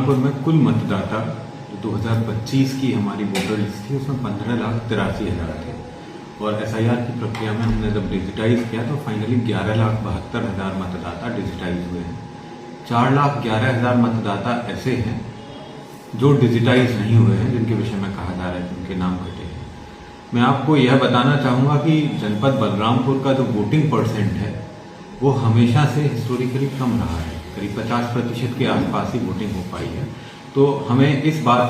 बलरामपुर में कुल मतदाता 2025 की हमारी वोटर लिस्ट थी, उसमें 15,83,000 थे और एसआईआर की प्रक्रिया में हमने जब डिजिटाइज किया तो फाइनली 11,72,000 मतदाता डिजिटाइज हुए हैं। 4,11,000 मतदाता ऐसे हैं जो डिजिटाइज नहीं हुए हैं, जिनके विषय में कहा जा रहा है कि उनके नाम कटे हैं। मैं आपको यह बताना चाहूँगा कि जनपद बलरामपुर का जो वोटिंग परसेंट है वो हमेशा से हिस्टोरिकली कम रहा है, करीब 50% के आसपास ही वोटिंग हो पाई है। तो हमें इस बात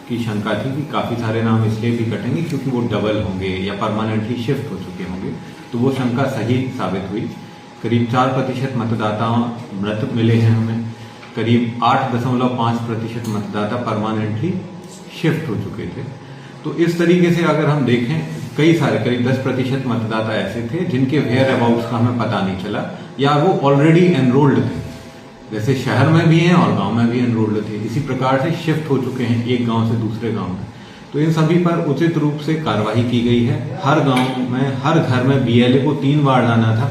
की शंका थी कि काफ़ी सारे नाम इसलिए भी कटेंगे क्योंकि वो डबल होंगे या परमानेंटली शिफ्ट हो चुके होंगे, तो वो शंका सही साबित हुई। करीब 4% मतदाता मृत मिले हैं हमें, करीब 8.5% मतदाता परमानेंटली शिफ्ट हो चुके थे। तो इस तरीके से अगर हम देखें, कई सारे करीब 10% मतदाता ऐसे थे जिनके वेयर अबाउट्स का हमें पता नहीं चला या वो ऑलरेडी एनरोल्ड थे, जैसे शहर में भी हैं और गांव में भी एनरोल्ड थे, इसी प्रकार से शिफ्ट हो चुके हैं एक गांव से दूसरे गांव में। तो इन सभी पर उचित रूप से कार्रवाई की गई है। हर गांव में, हर घर में बीएलए को 3 बार जाना था,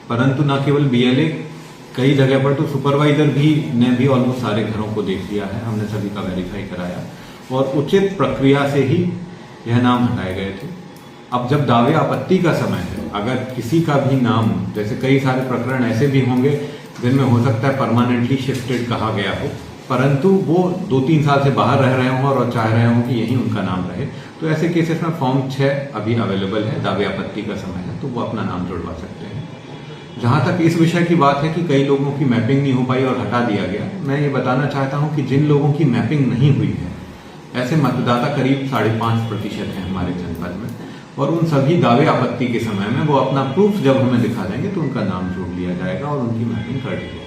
परंतु न केवल बीएलए, कई जगह पर तो सुपरवाइजर ने भी ऑलमोस्ट सारे घरों को देख लिया है, हमने सभी का वेरीफाई कराया और उचित प्रक्रिया से ही यह नाम हटाए गए थे। अब जब दावे आपत्ति का समय है, अगर किसी का भी नाम, जैसे कई सारे प्रकरण ऐसे भी होंगे जिनमें हो सकता है परमानेंटली शिफ्टेड कहा गया हो, परंतु वो 2-3 साल से बाहर रह रहे हों और चाह रहे हों कि यही उनका नाम रहे, तो ऐसे केसेस में फॉर्म 6 अभी अवेलेबल है, दावे आपत्ति का समय है, तो वो अपना नाम जुड़वा सकते हैं। जहां तक इस विषय की बात है कि कई लोगों की मैपिंग नहीं हो पाई और हटा दिया गया, मैं ये बताना चाहता हूं कि जिन लोगों की मैपिंग नहीं हुई है, ऐसे मतदाता करीब 5.5% है हमारे जनपद में, और उन सभी दावे आपत्ति के समय में वो अपना प्रूफ जब हमें दिखा देंगे तो उनका नाम जोड़ लिया जाएगा और उनकी मैपिंग कर दी जाएगी।